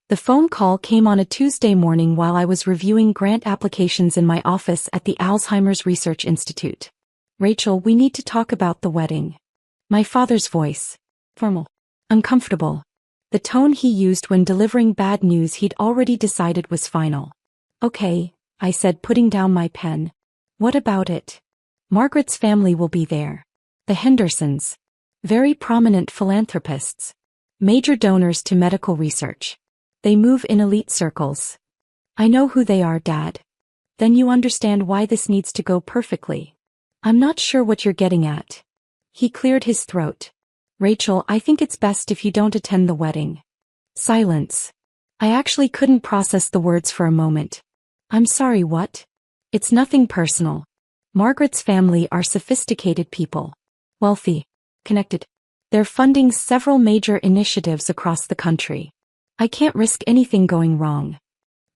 The phone call came on a Tuesday morning while I was reviewing grant applications in my office at the Alzheimer's Research Institute. Rachel, we need to talk about the wedding. My father's voice. Formal. Uncomfortable. The tone he used when delivering bad news he'd already decided was final. Okay, I said, putting down my pen. What about it? Margaret's family will be there. The Hendersons. Very prominent philanthropists. Major donors to medical research. They move in elite circles. I know who they are, Dad. Then you understand why this needs to go perfectly. I'm not sure what you're getting at. He cleared his throat. Rachel, I think it's best if you don't attend the wedding. Silence. I actually couldn't process the words for a moment. I'm sorry, what? It's nothing personal. Margaret's family are sophisticated people. Wealthy. Connected. They're funding several major initiatives across the country. I can't risk anything going wrong.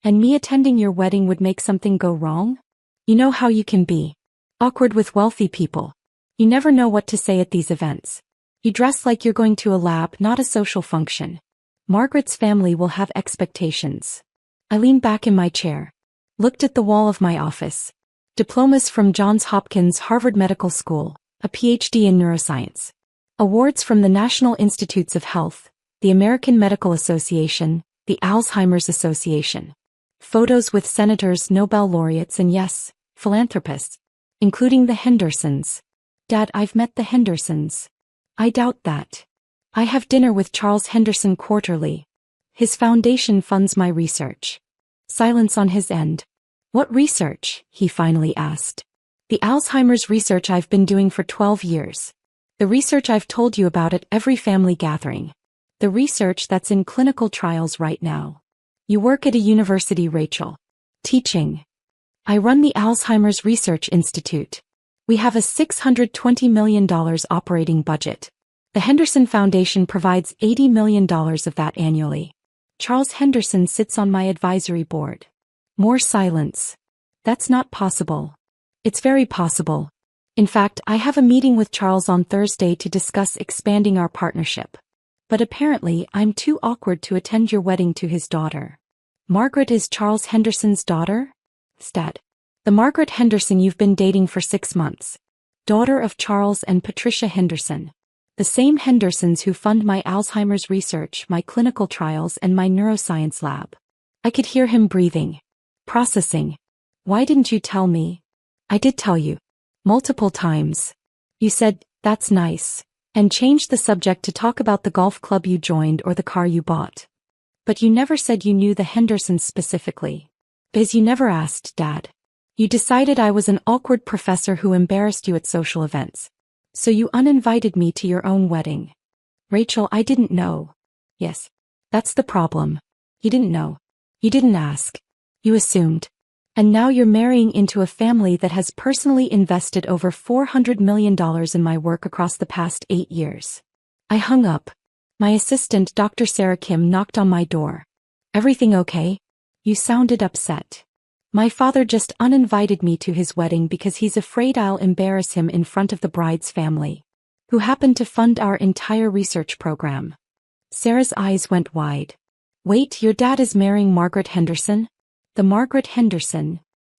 And me attending your wedding would make something go wrong? You know how you can be. Awkward with wealthy people. You never know what to say at these events. You dress like you're going to a lab, not a social function. Margaret's family will have expectations. I leaned back in my chair. Looked at the wall of my office. Diplomas from Johns Hopkins Harvard Medical School, a PhD in neuroscience. Awards from the National Institutes of Health, the American Medical Association, the Alzheimer's Association. Photos with senators, Nobel laureates, and yes, philanthropists, including the Hendersons. Dad, I've met the Hendersons. I doubt that. I have dinner with Charles Henderson quarterly. His foundation funds my research. Silence on his end. What research? He finally asked. The Alzheimer's research I've been doing for 12 years. The research I've told you about at every family gathering. The research that's in clinical trials right now. You work at a university, Rachel. Teaching. I run the Alzheimer's Research Institute. We have a $620 million operating budget. The Henderson Foundation provides $80 million of that annually. Charles Henderson sits on my advisory board. More silence. That's not possible. It's very possible. In fact, I have a meeting with Charles on Thursday to discuss expanding our partnership. But apparently, I'm too awkward to attend your wedding to his daughter. Margaret is Charles Henderson's daughter? Stat. The Margaret Henderson you've been dating for 6 months. Daughter of Charles and Patricia Henderson. The same Hendersons who fund my Alzheimer's research, my clinical trials, and my neuroscience lab. I could hear him breathing. Processing. Why didn't you tell me? I did tell you. Multiple times. You said, that's nice, and changed the subject to talk about the golf club you joined or the car you bought. But you never said you knew the Hendersons specifically. Because you never asked, Dad. You decided I was an awkward professor who embarrassed you at social events. So you uninvited me to your own wedding. Rachel, I didn't know. Yes. That's the problem. You didn't know. You didn't ask. You assumed. And now you're marrying into a family that has personally invested over $400 million in my work across the past 8 years. I hung up. My assistant, Dr. Sarah Kim, knocked on my door. Everything okay? You sounded upset. My father just uninvited me to his wedding because he's afraid I'll embarrass him in front of the bride's family, who happen to fund our entire research program. Sarah's eyes went wide. Wait, your dad is marrying Margaret Henderson? The Margaret Henderson?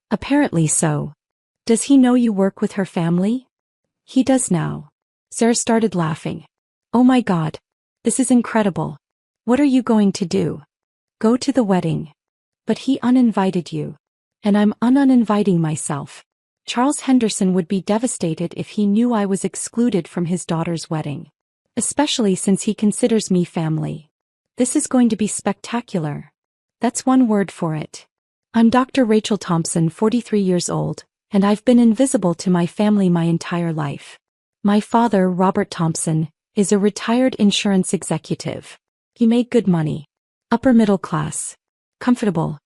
Apparently so. Does he know you work with her family? He does now. Sarah started laughing. Oh my God. This is incredible. What are you going to do? Go to the wedding. But he uninvited you. And I'm uninviting myself. Charles Henderson would be devastated if he knew I was excluded from his daughter's wedding. Especially since he considers me family. This is going to be spectacular. That's one word for it. I'm Dr. Rachel Thompson, 43 years old, and I've been invisible to my family my entire life. My father, Robert Thompson, is a retired insurance executive. He made good money. Upper middle class. Comfortable.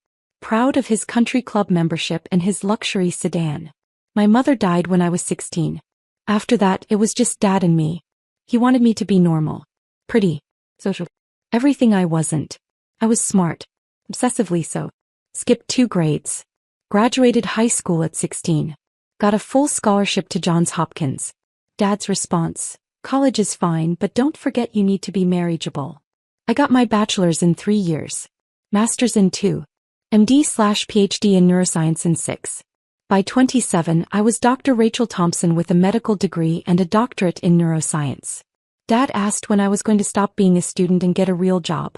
Proud of his country club membership and his luxury sedan. My mother died when I was 16. After that, it was just Dad and me. He wanted me to be normal. Pretty. Social. Everything I wasn't. I was smart. Obsessively so. Skipped 2 grades. Graduated high school at 16. Got a full scholarship to Johns Hopkins. Dad's response. College is fine, but don't forget you need to be marriageable. I got my bachelor's in 3 years. Masters in 2. MD/PhD in neuroscience in 6. By 27, I was Dr. Rachel Thompson with a medical degree and a doctorate in neuroscience. Dad asked when I was going to stop being a student and get a real job.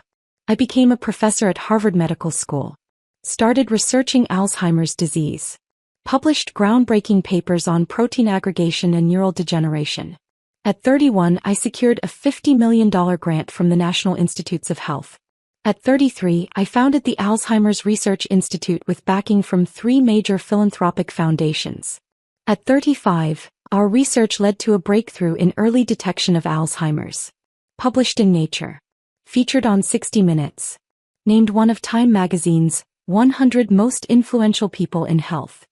I became a professor at Harvard Medical School. Started researching Alzheimer's disease. Published groundbreaking papers on protein aggregation and neural degeneration. At 31, I secured a $50 million grant from the National Institutes of Health. At 33, I founded the Alzheimer's Research Institute with backing from 3 major philanthropic foundations. At 35, our research led to a breakthrough in early detection of Alzheimer's. Published in Nature. Featured on 60 Minutes. Named one of Time magazine's 100 most influential people in health.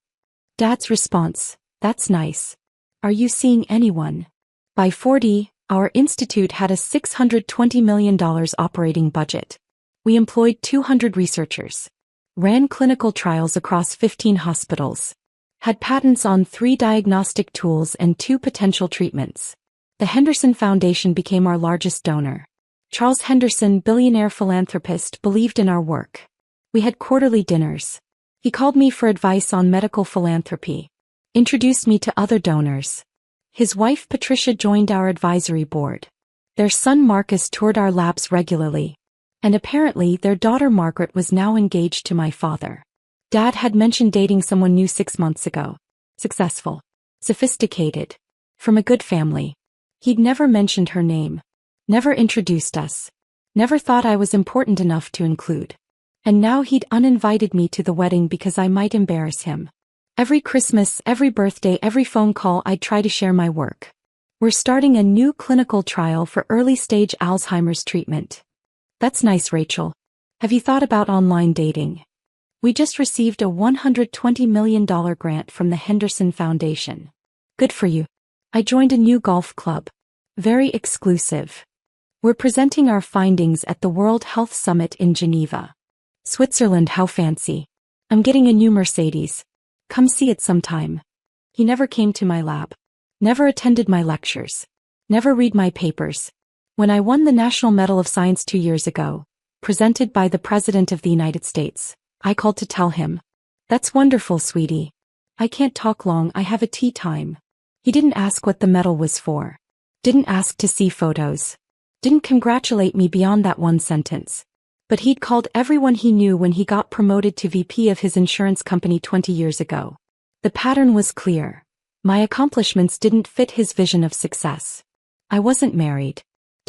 Dad's response, "That's nice. Are you seeing anyone?" By 40, our institute had a $620 million operating budget. We employed 200 researchers. Ran clinical trials across 15 hospitals. Had patents on 3 diagnostic tools and 2 potential treatments. The Henderson Foundation became our largest donor. Charles Henderson, billionaire philanthropist, believed in our work. We had quarterly dinners. He called me for advice on medical philanthropy. Introduced me to other donors. His wife Patricia joined our advisory board. Their son Marcus toured our labs regularly. And apparently their daughter Margaret was now engaged to my father. Dad had mentioned dating someone new 6 months ago. Successful. Sophisticated. From a good family. He'd never mentioned her name. Never introduced us. Never thought I was important enough to include. And now he'd uninvited me to the wedding because I might embarrass him. Every Christmas, every birthday, every phone call I'd try to share my work. We're starting a new clinical trial for early-stage Alzheimer's treatment. That's nice, Rachel. Have you thought about online dating? We just received a $120 million grant from the Henderson Foundation. Good for you. I joined a new golf club. Very exclusive. We're presenting our findings at the World Health Summit in Geneva. Switzerland, how fancy. I'm getting a new Mercedes. Come see it sometime. He never came to my lab. Never attended my lectures. Never read my papers. When I won the National Medal of Science 2 years ago, presented by the President of the United States, I called to tell him, "That's wonderful, sweetie. I can't talk long, I have a tea time." He didn't ask what the medal was for. Didn't ask to see photos. Didn't congratulate me beyond that one sentence. But he'd called everyone he knew when he got promoted to VP of his insurance company 20 years ago. The pattern was clear. My accomplishments didn't fit his vision of success. I wasn't married.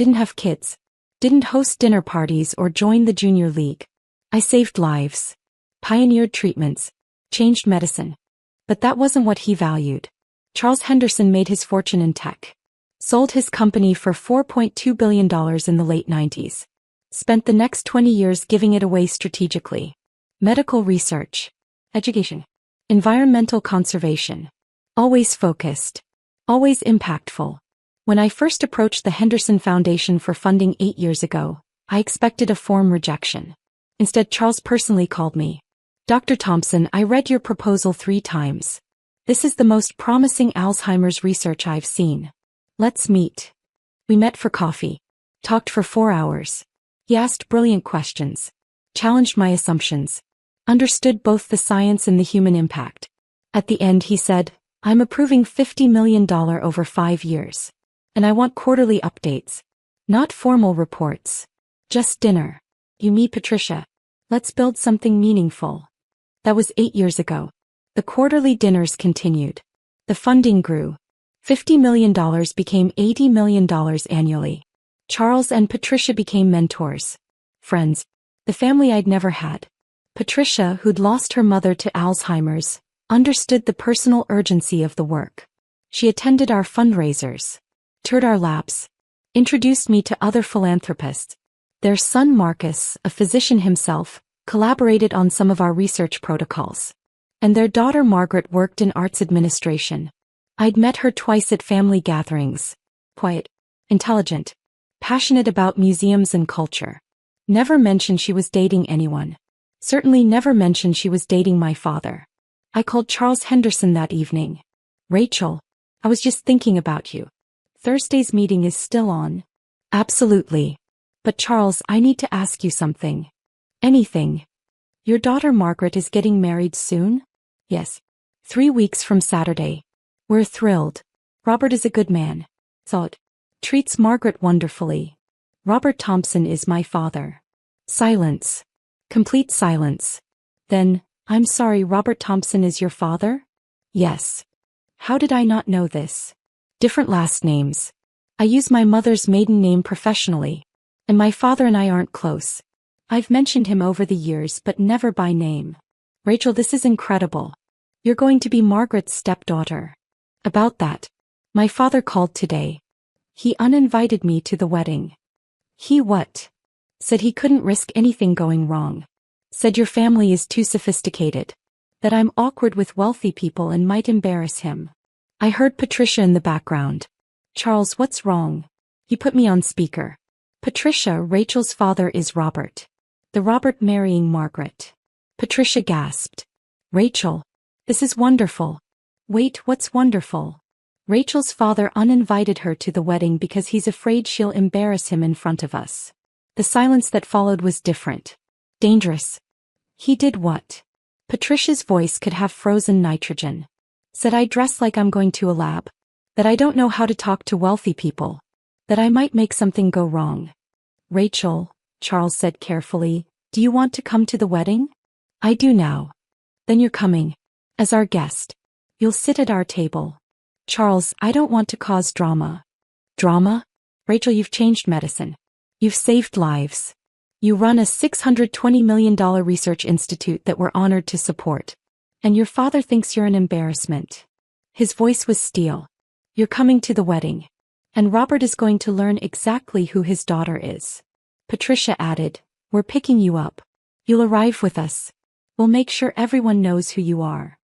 Didn't have kids. Didn't host dinner parties or join the junior league. I saved lives. Pioneered treatments. Changed medicine. But that wasn't what he valued. Charles Henderson made his fortune in tech. Sold his company for $4.2 billion in the late 90s. Spent the next 20 years giving it away strategically. Medical research. Education. Environmental conservation. Always focused. Always impactful. When I first approached the Henderson Foundation for funding 8 years ago, I expected a form rejection. Instead, Charles personally called me. "Dr. Thompson, I read your proposal 3 times. This is the most promising Alzheimer's research I've seen. Let's meet." We met for coffee. Talked for 4 hours. He asked brilliant questions. Challenged my assumptions. Understood both the science and the human impact. At the end he said, "I'm approving $50 million over 5 years. And I want quarterly updates. Not formal reports. Just dinner. You, me, Patricia. Let's build something meaningful." That was 8 years ago. The quarterly dinners continued. The funding grew. $50 million became $80 million annually. Charles and Patricia became mentors. Friends. The family I'd never had. Patricia, who'd lost her mother to Alzheimer's, understood the personal urgency of the work. She attended our fundraisers. Toured our labs. Introduced me to other philanthropists. Their son Marcus, a physician himself, collaborated on some of our research protocols. And their daughter Margaret worked in arts administration. I'd met her twice at family gatherings. Quiet. Intelligent. Passionate about museums and culture. Never mentioned she was dating anyone. Certainly never mentioned she was dating my father. I called Charles Henderson that evening. "Rachel, I was just thinking about you. Thursday's meeting is still on?" "Absolutely. But Charles, I need to ask you something." Anything. Your daughter Margaret is getting married soon? Yes. 3 weeks from Saturday. We're thrilled. Robert is a good man. Thought. Treats Margaret wonderfully. Robert Thompson is my father. Silence. Complete silence. Then, I'm sorry, Robert Thompson is your father? Yes. How did I not know this? Different last names. I use my mother's maiden name professionally. And my father and I aren't close. I've mentioned him over the years but never by name. Rachel, this is incredible. You're going to be Margaret's stepdaughter. About that. My father called today. He uninvited me to the wedding. He what? Said he couldn't risk anything going wrong. Said your family is too sophisticated. That I'm awkward with wealthy people and might embarrass him. I heard Patricia in the background. Charles, what's wrong? He put me on speaker. Patricia, Rachel's father is Robert. The Robert marrying Margaret. Patricia gasped. Rachel. This is wonderful. Wait, what's wonderful? Rachel's father uninvited her to the wedding because he's afraid she'll embarrass him in front of us. The silence that followed was different. Dangerous. He did what? Patricia's voice could have frozen nitrogen. Said I dress like I'm going to a lab. That I don't know how to talk to wealthy people. That I might make something go wrong. Rachel, Charles said carefully, do you want to come to the wedding? I do now. Then you're coming. As our guest. You'll sit at our table. Charles, I don't want to cause drama. Drama? Rachel, you've changed medicine. You've saved lives. You run a $620 million research institute that we're honored to support. And your father thinks you're an embarrassment. His voice was steel. You're coming to the wedding. And Robert is going to learn exactly who his daughter is. Patricia added, we're picking you up. You'll arrive with us. We'll make sure everyone knows who you are.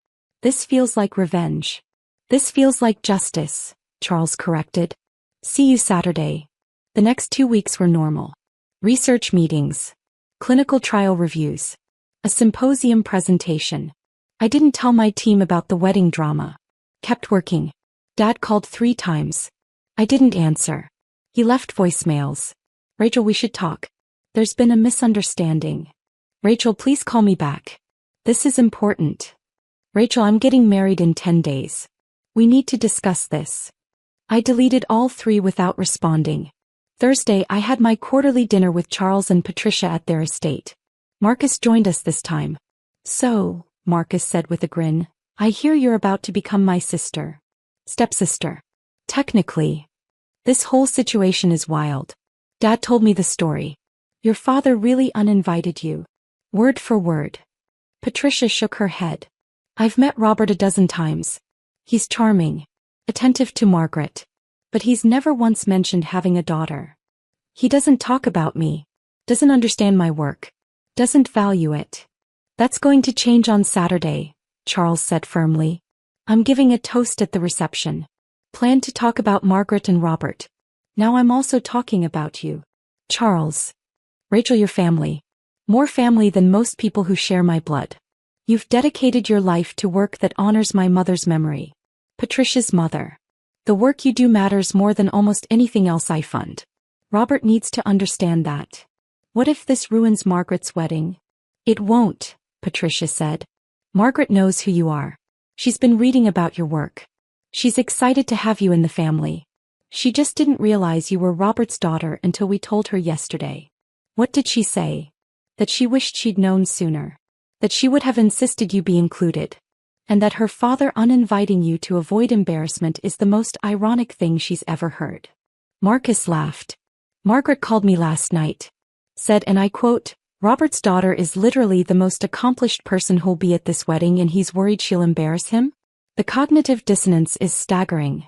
This feels like revenge. This feels like justice, Charles corrected. See you Saturday. The next 2 weeks were normal. Research meetings. Clinical trial reviews. A symposium presentation. I didn't tell my team about the wedding drama. Kept working. Dad called 3 times. I didn't answer. He left voicemails. Rachel, we should talk. There's been a misunderstanding. Rachel, please call me back. This is important. Rachel, I'm getting married in 10 days. We need to discuss this. I deleted all 3 without responding. Thursday, I had my quarterly dinner with Charles and Patricia at their estate. Marcus joined us this time. So, Marcus said with a grin, I hear you're about to become my sister. Stepsister. Technically. This whole situation is wild. Dad told me the story. Your father really uninvited you. Word for word. Patricia shook her head. I've met Robert a dozen times. He's charming. Attentive to Margaret. But he's never once mentioned having a daughter. He doesn't talk about me. Doesn't understand my work. Doesn't value it. That's going to change on Saturday, Charles said firmly. I'm giving a toast at the reception. Plan to talk about Margaret and Robert. Now I'm also talking about you. Charles. Rachel, your family. More family than most people who share my blood. You've dedicated your life to work that honors my mother's memory. Patricia's mother. The work you do matters more than almost anything else I fund. Robert needs to understand that. What if this ruins Margaret's wedding? It won't, Patricia said. Margaret knows who you are. She's been reading about your work. She's excited to have you in the family. She just didn't realize you were Robert's daughter until we told her yesterday. What did she say? That she wished she'd known sooner. That she would have insisted you be included. And that her father uninviting you to avoid embarrassment is the most ironic thing she's ever heard. Marcus laughed. Margaret called me last night. Said, and I quote, Robert's daughter is literally the most accomplished person who'll be at this wedding and he's worried she'll embarrass him? The cognitive dissonance is staggering.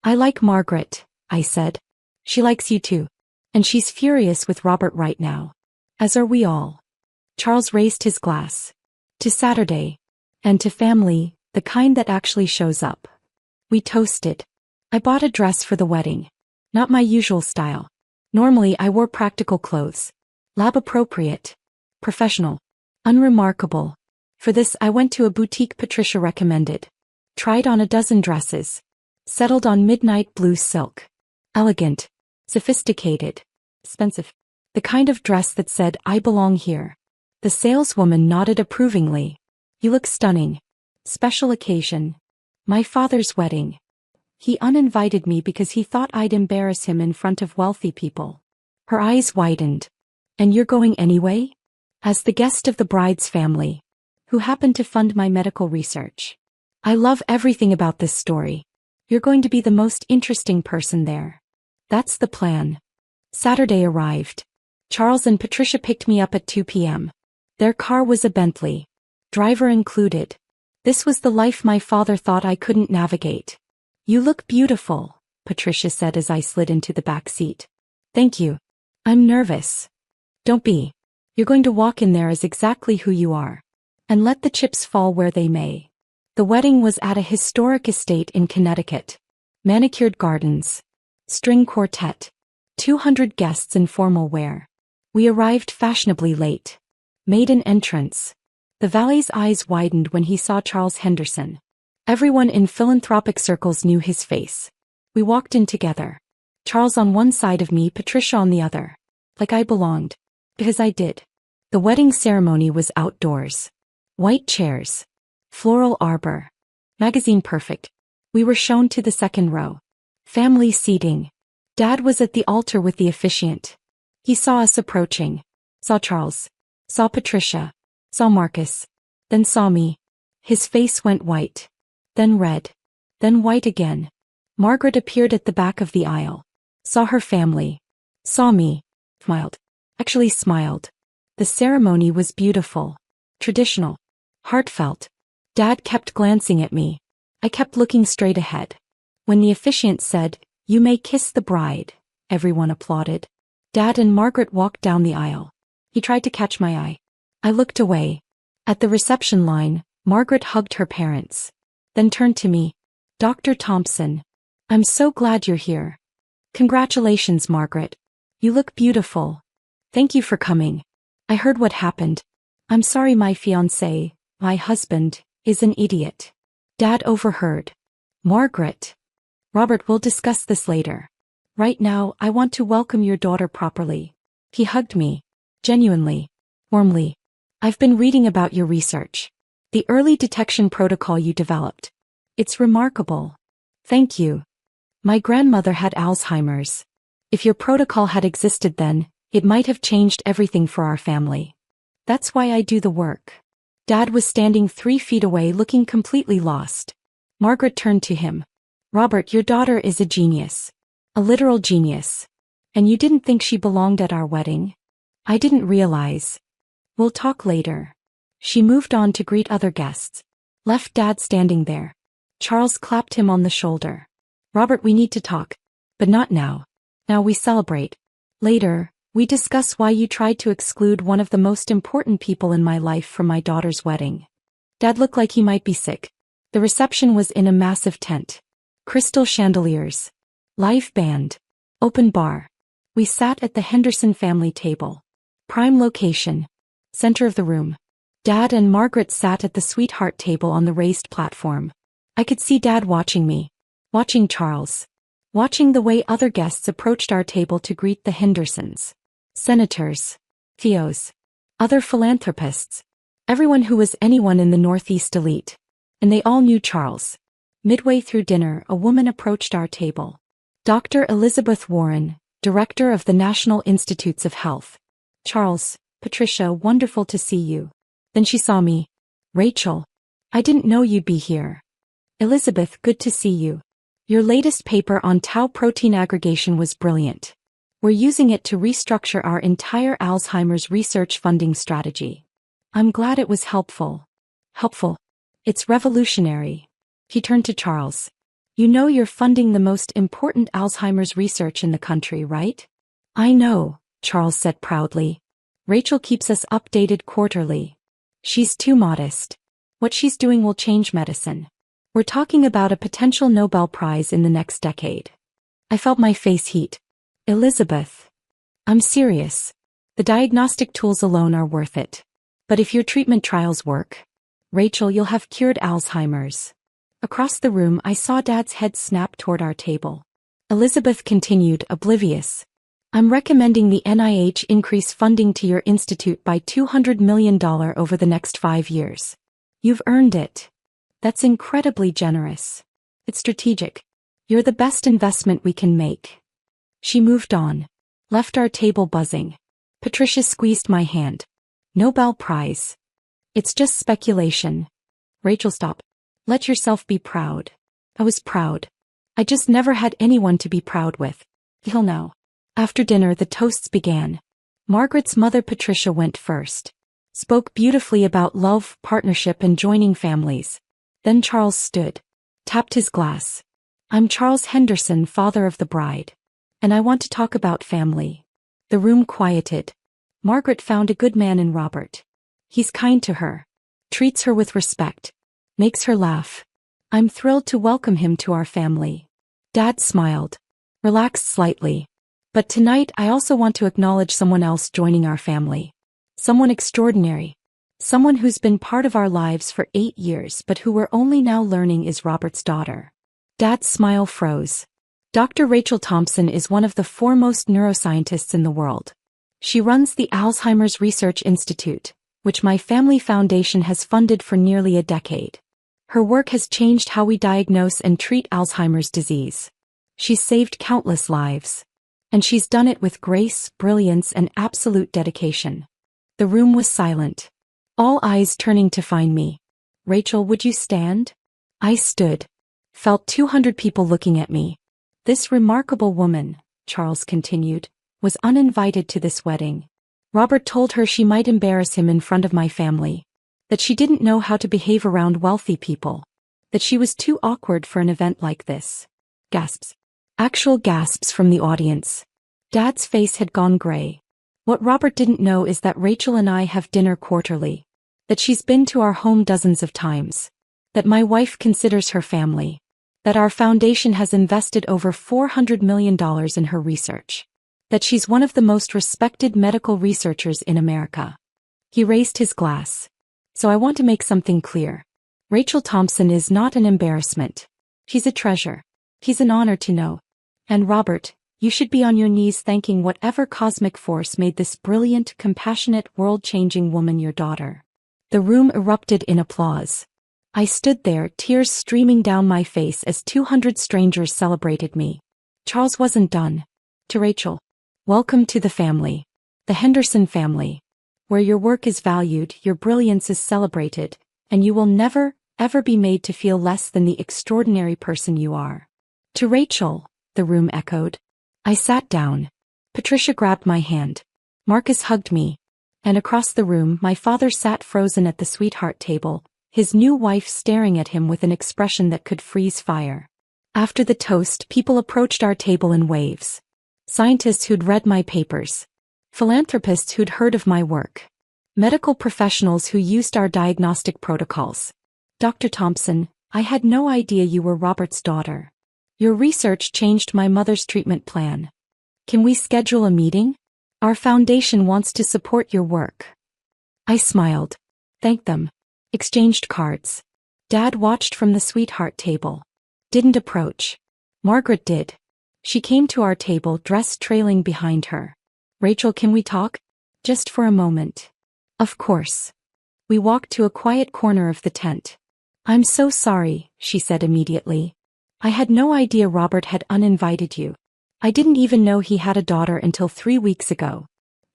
I like Margaret, I said. She likes you too. And she's furious with Robert right now. As are we all. Charles raised his glass. To Saturday. And to family, the kind that actually shows up. We toasted. I bought a dress for the wedding. Not my usual style. Normally I wore practical clothes. Lab appropriate. Professional. Unremarkable. For this I went to a boutique Patricia recommended. Tried on a dozen dresses. Settled on midnight blue silk. Elegant. Sophisticated. Expensive. The kind of dress that said, "I belong here." The saleswoman nodded approvingly. "You look stunning." "Special occasion." "My father's wedding." "He uninvited me because he thought I'd embarrass him in front of wealthy people." Her eyes widened. "And you're going anyway?" "As the guest of the bride's family, who happened to fund my medical research." "I love everything about this story. You're going to be the most interesting person there." "That's the plan." Saturday arrived. Charles and Patricia picked me up at 2 p.m. Their car was a Bentley. Driver included. This was the life my father thought I couldn't navigate. "You look beautiful," Patricia said as I slid into the back seat. "Thank you. I'm nervous." "Don't be. You're going to walk in there as exactly who you are. And let the chips fall where they may." The wedding was at a historic estate in Connecticut. Manicured gardens. String quartet. 200 guests in formal wear. We arrived fashionably late. Maiden entrance. The valet's eyes widened when he saw Charles Henderson. Everyone in philanthropic circles knew his face. We walked in together. Charles on one side of me, Patricia on the other. Like I belonged. Because I did. The wedding ceremony was outdoors. White chairs. Floral arbor. Magazine perfect. We were shown to the second row. Family seating. Dad was at the altar with the officiant. He saw us approaching. Saw Charles. Saw Patricia. Saw Marcus. Then saw me. His face went white. Then red. Then white again. Margaret appeared at the back of the aisle. Saw her family. Saw me. Smiled. Actually smiled. The ceremony was beautiful. Traditional. Heartfelt. Dad kept glancing at me. I kept looking straight ahead. When the officiant said, "You may kiss the bride," everyone applauded. Dad and Margaret walked down the aisle. He tried to catch my eye. I looked away. At the reception line, Margaret hugged her parents. Then turned to me. "Dr. Thompson. I'm so glad you're here." "Congratulations, Margaret. You look beautiful." "Thank you for coming. I heard what happened. I'm sorry my fiancé, my husband, is an idiot." Dad overheard. "Margaret." "Robert, we'll discuss this later. Right now, I want to welcome your daughter properly." He hugged me. Genuinely. Warmly. "I've been reading about your research. The early detection protocol you developed. It's remarkable." "Thank you. My grandmother had Alzheimer's. If your protocol had existed then, it might have changed everything for our family. That's why I do the work." Dad was standing 3 feet away looking completely lost. Margaret turned to him. "Robert, your daughter is a genius. A literal genius. And you didn't think she belonged at our wedding?" "I didn't realize." "We'll talk later." She moved on to greet other guests. Left Dad standing there. Charles clapped him on the shoulder. "Robert, we need to talk. But not now. Now we celebrate. Later, we discuss why you tried to exclude one of the most important people in my life from my daughter's wedding." Dad looked like he might be sick. The reception was in a massive tent. Crystal chandeliers. Live band. Open bar. We sat at the Henderson family table. Prime location. Center of the room. Dad and Margaret sat at the sweetheart table on the raised platform. I could see Dad watching me. Watching Charles. Watching the way other guests approached our table to greet the Hendersons. Senators. Theos. Other philanthropists. Everyone who was anyone in the Northeast elite. And they all knew Charles. Midway through dinner, a woman approached our table. Dr. Elizabeth Warren, Director of the National Institutes of Health. "Charles, Patricia, wonderful to see you." Then she saw me. "Rachel. I didn't know you'd be here." "Elizabeth, good to see you. Your latest paper on tau protein aggregation was brilliant. We're using it to restructure our entire Alzheimer's research funding strategy." "I'm glad it was helpful." "Helpful. It's revolutionary." He turned to Charles. "You know you're funding the most important Alzheimer's research in the country, right?" "I know," Charles said proudly. "Rachel keeps us updated quarterly." "She's too modest. What she's doing will change medicine. We're talking about a potential Nobel Prize in the next decade." I felt my face heat. "Elizabeth. I'm serious. The diagnostic tools alone are worth it. But if your treatment trials work, Rachel, you'll have cured Alzheimer's." Across the room, I saw Dad's head snap toward our table. Elizabeth continued, oblivious. I'm recommending the NIH increase funding to your institute by $200 million over the next 5 years. You've earned it. That's incredibly generous. It's strategic. You're the best investment we can make. She moved on. Left our table buzzing. Patricia squeezed my hand. Nobel Prize. It's just speculation. Rachel, stop. Let yourself be proud. I was proud. I just never had anyone to be proud with. Till now. After dinner, the toasts began. Margaret's mother Patricia went first. Spoke beautifully about love, partnership, and joining families. Then Charles stood. Tapped his glass. I'm Charles Henderson, father of the bride. And I want to talk about family. The room quieted. Margaret found a good man in Robert. He's kind to her. Treats her with respect. Makes her laugh. I'm thrilled to welcome him to our family. Dad smiled. Relaxed slightly. But tonight I also want to acknowledge someone else joining our family. Someone extraordinary. Someone who's been part of our lives for 8 years but who we're only now learning is Robert's daughter. Dad's smile froze. Dr. Rachel Thompson is one of the foremost neuroscientists in the world. She runs the Alzheimer's Research Institute, which my family foundation has funded for nearly a decade. Her work has changed how we diagnose and treat Alzheimer's disease. She's saved countless lives. And she's done it with grace, brilliance, and absolute dedication. The room was silent. All eyes turning to find me. Rachel, would you stand? I stood. Felt 200 people looking at me. This remarkable woman, Charles continued, was uninvited to this wedding. Robert told her she might embarrass him in front of my family. That she didn't know how to behave around wealthy people. That she was too awkward for an event like this. Gasps. Actual gasps from the audience. Dad's face had gone gray. What Robert didn't know is that Rachel and I have dinner quarterly. That she's been to our home dozens of times. That my wife considers her family. That our foundation has invested over $400 million in her research. That she's one of the most respected medical researchers in America. He raised his glass. So I want to make something clear. Rachel Thompson is not an embarrassment. She's a treasure. He's an honor to know. And Robert, you should be on your knees thanking whatever cosmic force made this brilliant, compassionate, world-changing woman your daughter. The room erupted in applause. I stood there, tears streaming down my face as 200 strangers celebrated me. Charles wasn't done. To Rachel. Welcome to the family. The Henderson family. Where your work is valued, your brilliance is celebrated, and you will never, ever be made to feel less than the extraordinary person you are. To Rachel, the room echoed. I sat down. Patricia grabbed my hand. Marcus hugged me. And across the room, my father sat frozen at the sweetheart table, his new wife staring at him with an expression that could freeze fire. After the toast, people approached our table in waves. Scientists who'd read my papers. Philanthropists who'd heard of my work. Medical professionals who used our diagnostic protocols. Dr. Thompson, I had no idea you were Robert's daughter. Your research changed my mother's treatment plan. Can we schedule a meeting? Our foundation wants to support your work. I smiled. Thanked them. Exchanged cards. Dad watched from the sweetheart table. Didn't approach. Margaret did. She came to our table, dress trailing behind her. Rachel, can we talk? Just for a moment. Of course. We walked to a quiet corner of the tent. I'm so sorry, she said immediately. I had no idea Robert had uninvited you. I didn't even know he had a daughter until 3 weeks ago.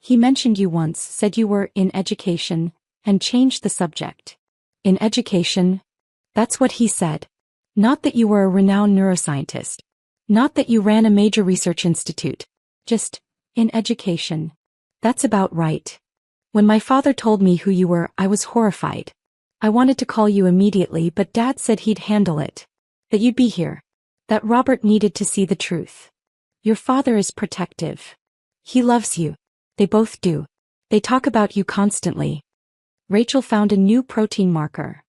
He mentioned you once, said you were in education, and changed the subject. In education? That's what he said. Not that you were a renowned neuroscientist. Not that you ran a major research institute. Just, in education. That's about right. When my father told me who you were, I was horrified. I wanted to call you immediately, but Dad said he'd handle it. That you'd be here. That Robert needed to see the truth. Your father is protective. He loves you. They both do. They talk about you constantly. Rachel found a new protein marker.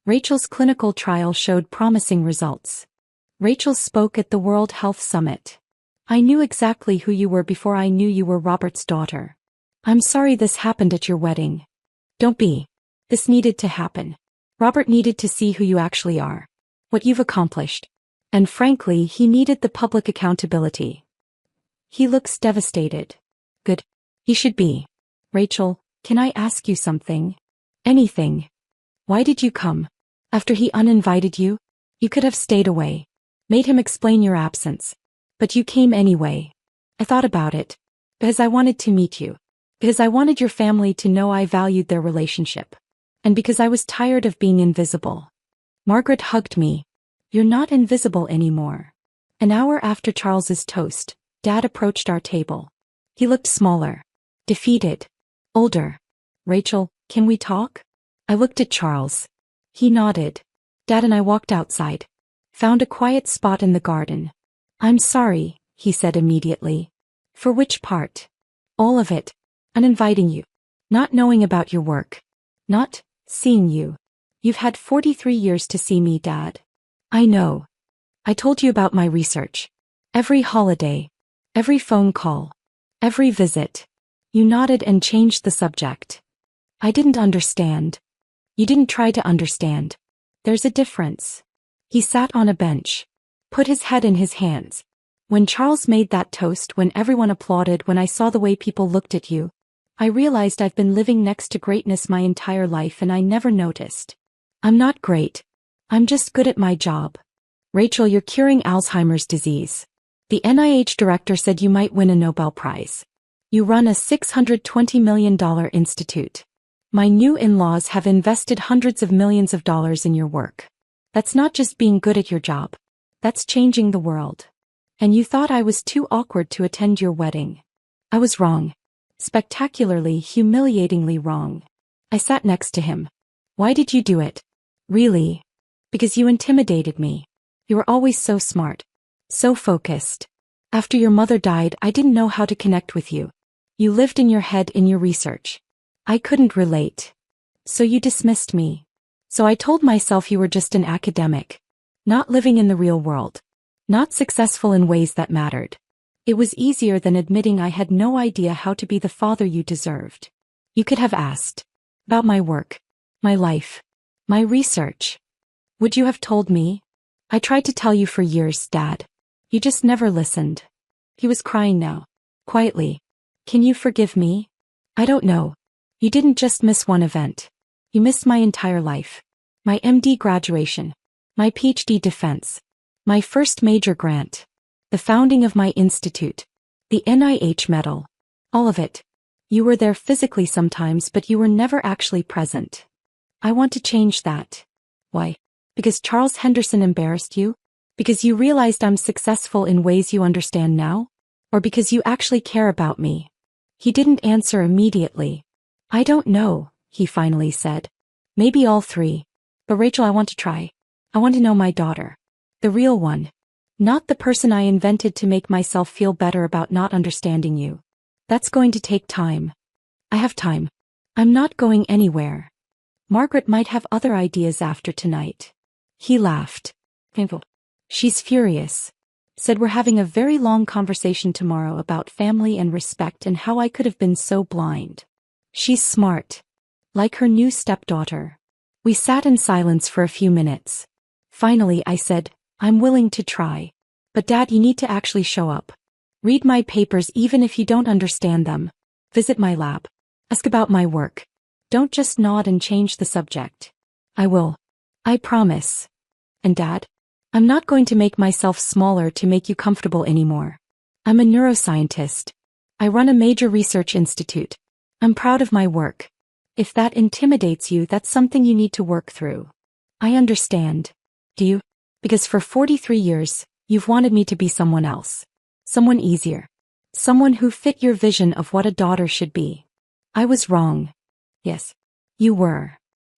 Rachel's clinical trial showed promising results. Rachel spoke at the World Health Summit. I knew exactly who you were before I knew you were Robert's daughter. I'm sorry this happened at your wedding. Don't be. This needed to happen. Robert needed to see who you actually are. What you've accomplished. And frankly, he needed the public accountability. He looks devastated. Good. He should be. Rachel, can I ask you something? Anything. Why did you come? After he uninvited you? You could have stayed away. Made him explain your absence. But you came anyway. I thought about it. Because I wanted to meet you. Because I wanted your family to know I valued their relationship. And because I was tired of being invisible. Margaret hugged me. You're not invisible anymore. An hour after Charles's toast, Dad approached our table. He looked smaller. Defeated. Older. Rachel, can we talk? I looked at Charles. He nodded. Dad and I walked outside. Found a quiet spot in the garden. I'm sorry, he said immediately. For which part? All of it. Uninviting you. Not knowing about your work. Not seeing you. You've had 43 years to see me, Dad. I know. I told you about my research. Every holiday. Every phone call. Every visit. You nodded and changed the subject. I didn't understand. You didn't try to understand. There's a difference. He sat on a bench. Put his head in his hands. When Charles made that toast, when everyone applauded, when I saw the way people looked at you, I realized I've been living next to greatness my entire life and I never noticed. I'm not great. I'm just good at my job. Rachel, you're curing Alzheimer's disease. The NIH director said you might win a Nobel Prize. You run a $620 million institute. My new in-laws have invested hundreds of millions of dollars in your work. That's not just being good at your job. That's changing the world. And you thought I was too awkward to attend your wedding. I was wrong. Spectacularly, humiliatingly wrong. I sat next to him. Why did you do it? Really? Because you intimidated me. You were always so smart. So focused. After your mother died, I didn't know how to connect with you. You lived in your head in your research. I couldn't relate. So you dismissed me. So I told myself you were just an academic. Not living in the real world. Not successful in ways that mattered. It was easier than admitting I had no idea how to be the father you deserved. You could have asked. About my work. My life. My research. Would you have told me? I tried to tell you for years, Dad. You just never listened. He was crying now. Quietly. Can you forgive me? I don't know. You didn't just miss one event. You missed my entire life. My MD graduation. My PhD defense. My first major grant. The founding of my institute. The NIH medal. All of it. You were there physically sometimes, but you were never actually present. I want to change that. Why? Because Charles Henderson embarrassed you? Because you realized I'm successful in ways you understand now? Or because you actually care about me? He didn't answer immediately. I don't know, he finally said. Maybe all three. But Rachel, I want to try. I want to know my daughter. The real one. Not the person I invented to make myself feel better about not understanding you. That's going to take time. I have time. I'm not going anywhere. Margaret might have other ideas after tonight. He laughed. Painful. She's furious. Said we're having a very long conversation tomorrow about family and respect and how I could have been so blind. She's smart. Like her new stepdaughter. We sat in silence for a few minutes. Finally I said, I'm willing to try. But Dad, you need to actually show up. Read my papers even if you don't understand them. Visit my lab. Ask about my work. Don't just nod and change the subject. I will. I promise. And Dad? I'm not going to make myself smaller to make you comfortable anymore. I'm a neuroscientist. I run a major research institute. I'm proud of my work. If that intimidates you, that's something you need to work through. I understand. Do you? Because for 43 years, you've wanted me to be someone else. Someone easier. Someone who fit your vision of what a daughter should be. I was wrong. Yes. You were.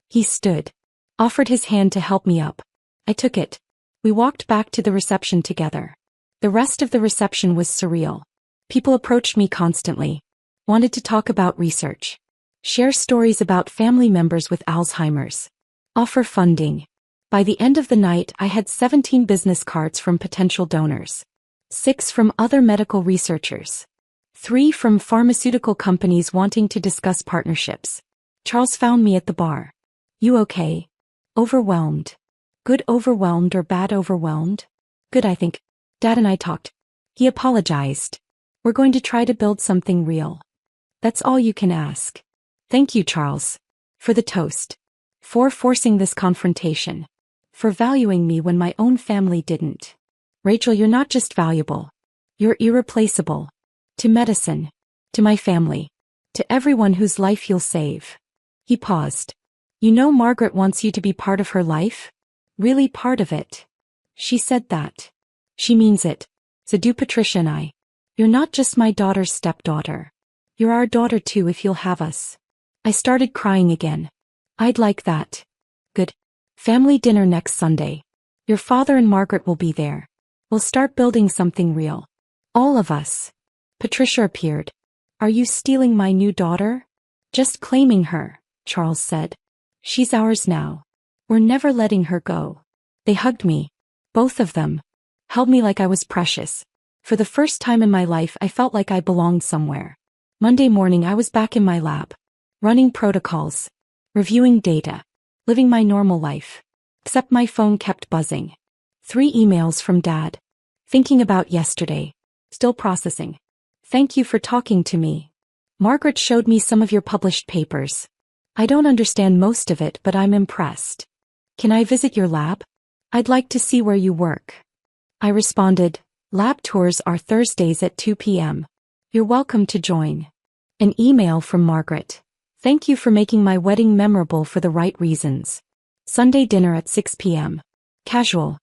He stood. Offered his hand to help me up. I took it. We walked back to the reception together. The rest of the reception was surreal. People approached me constantly. Wanted to talk about research. Share stories about family members with Alzheimer's. Offer funding. By the end of the night, I had 17 business cards from potential donors. 6 from other medical researchers. 3 from pharmaceutical companies wanting to discuss partnerships. Charles found me at the bar. You okay? Overwhelmed. Good overwhelmed or bad overwhelmed? Good, I think. Dad and I talked. He apologized. We're going to try to build something real. That's all you can ask. Thank you, Charles. For the toast. For forcing this confrontation. For valuing me when my own family didn't. Rachel, you're not just valuable. You're irreplaceable. To medicine. To my family. To everyone whose life you'll save. He paused. You know Margaret wants you to be part of her life? Really part of it. She said that. She means it. So do Patricia and I. You're not just my daughter's stepdaughter. You're our daughter too if you'll have us. I started crying again. I'd like that. Good. Family dinner next Sunday. Your father and Margaret will be there. We'll start building something real. All of us. Patricia appeared. Are you stealing my new daughter? Just claiming her, Charles said. She's ours now. We're never letting her go. They hugged me. Both of them. Held me like I was precious. For the first time in my life I felt like I belonged somewhere. Monday morning I was back in my lab. Running protocols. Reviewing data. Living my normal life. Except my phone kept buzzing. 3 emails from Dad. Thinking about yesterday. Still processing. Thank you for talking to me. Margaret showed me some of your published papers. I don't understand most of it, but I'm impressed. Can I visit your lab? I'd like to see where you work. I responded, lab tours are Thursdays at 2 p.m. You're welcome to join. An email from Margaret. Thank you for making my wedding memorable for the right reasons. Sunday dinner at 6 p.m. Casual.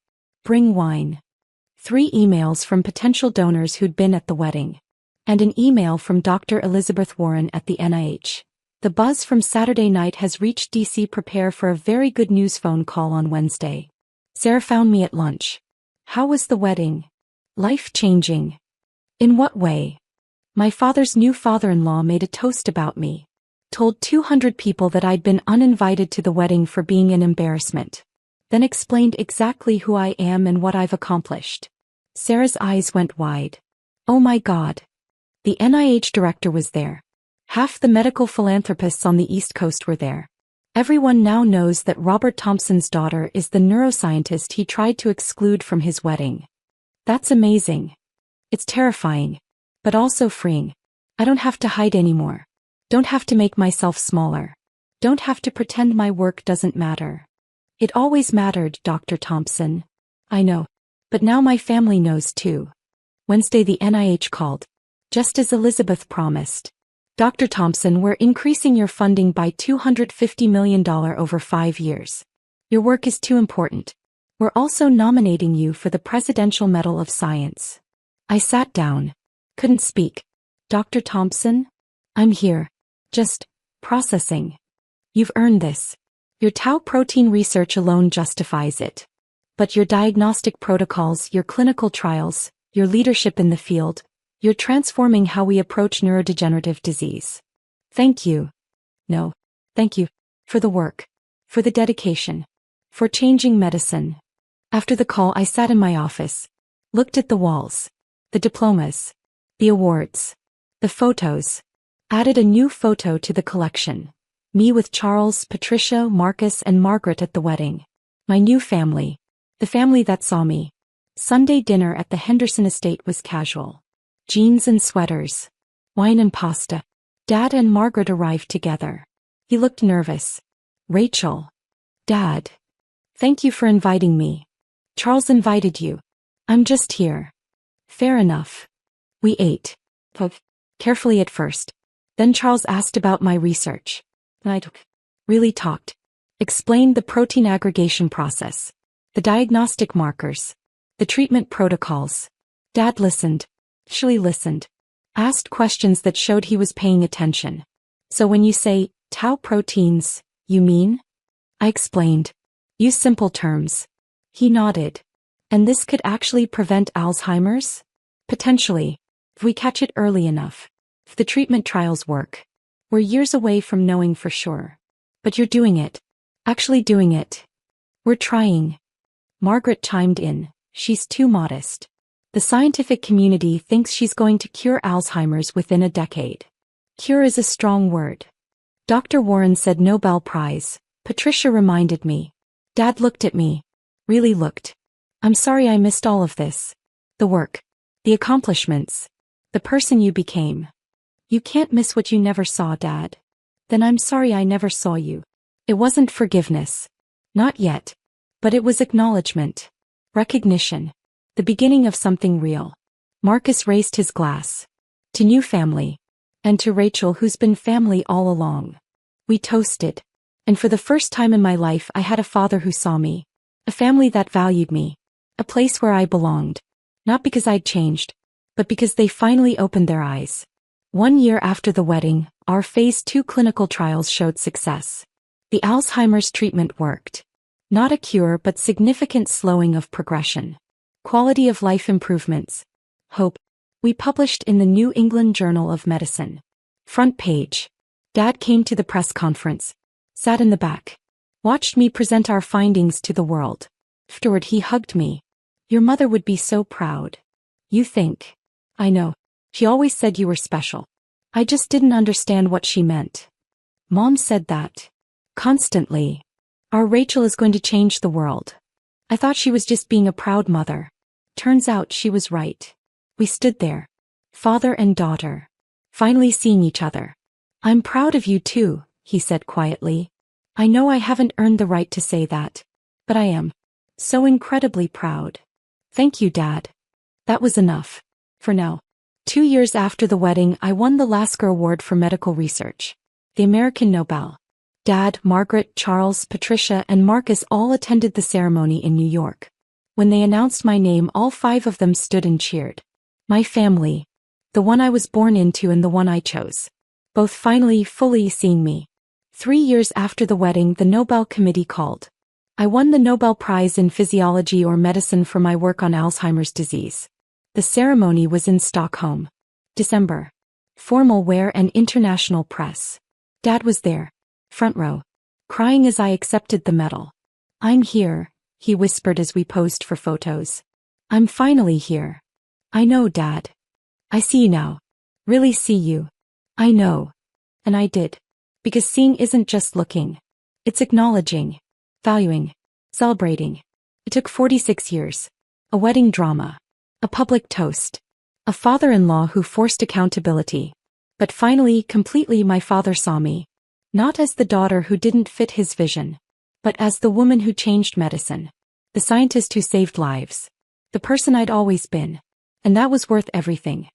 Bring wine. 3 emails from potential donors who'd been at the wedding. And an email from Dr. Elizabeth Warren at the NIH. The buzz from Saturday night has reached DC. Prepare for a very good news phone call on Wednesday. Sarah found me at lunch. How was the wedding? Life-changing. In what way? My father's new father-in-law made a toast about me. Told 200 people that I'd been uninvited to the wedding for being an embarrassment. Then explained exactly who I am and what I've accomplished. Sarah's eyes went wide. Oh my God. The NIH director was there. Half the medical philanthropists on the East Coast were there. Everyone now knows that Robert Thompson's daughter is the neuroscientist he tried to exclude from his wedding. That's amazing. It's terrifying. But also freeing. I don't have to hide anymore. Don't have to make myself smaller. Don't have to pretend my work doesn't matter. It always mattered, Dr. Thompson. I know. But now my family knows too. Wednesday the NIH called. Just as Elizabeth promised. Dr. Thompson, we're increasing your funding by $250 million over 5 years. Your work is too important. We're also nominating you for the Presidential Medal of Science. I sat down. Couldn't speak. Dr. Thompson? I'm here. Just processing. You've earned this. Your tau protein research alone justifies it. But your diagnostic protocols, your clinical trials, your leadership in the field, you're transforming how we approach neurodegenerative disease. Thank you. No. Thank you. For the work. For the dedication. For changing medicine. After the call I sat in my office. Looked at the walls. The diplomas. The awards. The photos. Added a new photo to the collection. Me with Charles, Patricia, Marcus and Margaret at the wedding. My new family. The family that saw me. Sunday dinner at the Henderson estate was casual. Jeans and sweaters. Wine and pasta. Dad and Margaret arrived together. He looked nervous. Rachel. Dad. Thank you for inviting me. Charles invited you. I'm just here. Fair enough. We ate. Carefully at first. Then Charles asked about my research. I really talked. Explained the protein aggregation process. The diagnostic markers. The treatment protocols. Dad listened. Actually listened. Asked questions that showed he was paying attention. So when you say, tau proteins, you mean? I explained. Use simple terms. He nodded. And this could actually prevent Alzheimer's? Potentially. If we catch it early enough. If the treatment trials work. We're years away from knowing for sure. But you're doing it. Actually doing it. We're trying. Margaret chimed in. She's too modest. The scientific community thinks she's going to cure Alzheimer's within a decade. Cure is a strong word. Dr. Warren said Nobel Prize. Patricia reminded me. Dad looked at me. Really looked. I'm sorry I missed all of this. The work. The accomplishments. The person you became. You can't miss what you never saw, Dad. Then I'm sorry I never saw you. It wasn't forgiveness. Not yet. But it was acknowledgement. Recognition. The beginning of something real. Marcus raised his glass. To new family. And to Rachel, who's been family all along. We toasted. And for the first time in my life I had a father who saw me. A family that valued me. A place where I belonged. Not because I'd changed, but because they finally opened their eyes. 1 year after the wedding, our phase 2 clinical trials showed success. The Alzheimer's treatment worked. Not a cure, but significant slowing of progression. Quality of life improvements. Hope. We published in the New England Journal of Medicine. Front page. Dad came to the press conference. Sat in the back. Watched me present our findings to the world. Afterward he hugged me. Your mother would be so proud. You think. I know. She always said you were special. I just didn't understand what she meant. Mom said that. Constantly. Our Rachel is going to change the world. I thought she was just being a proud mother. Turns out she was right. We stood there. Father and daughter. Finally seeing each other. I'm proud of you too, he said quietly. I know I haven't earned the right to say that. But I am. So incredibly proud. Thank you, Dad. That was enough. For now. 2 years after the wedding I won the Lasker Award for Medical Research. The American Nobel. Dad, Margaret, Charles, Patricia, and Marcus all attended the ceremony in New York. When they announced my name all 5 of them stood and cheered. My family. The one I was born into and the one I chose. Both finally fully seeing me. 3 years after the wedding the Nobel Committee called. I won the Nobel Prize in Physiology or Medicine for my work on Alzheimer's disease. The ceremony was in Stockholm. December. Formal wear and international press. Dad was there. Front row. Crying as I accepted the medal. I'm here, he whispered as we posed for photos. I'm finally here. I know, Dad. I see you now. Really see you. I know. And I did. Because seeing isn't just looking. It's acknowledging. Valuing. Celebrating. It took 46 years. A wedding drama. A public toast. A father-in-law who forced accountability. But finally, completely, my father saw me. Not as the daughter who didn't fit his vision. But as the woman who changed medicine. The scientist who saved lives. The person I'd always been. And that was worth everything.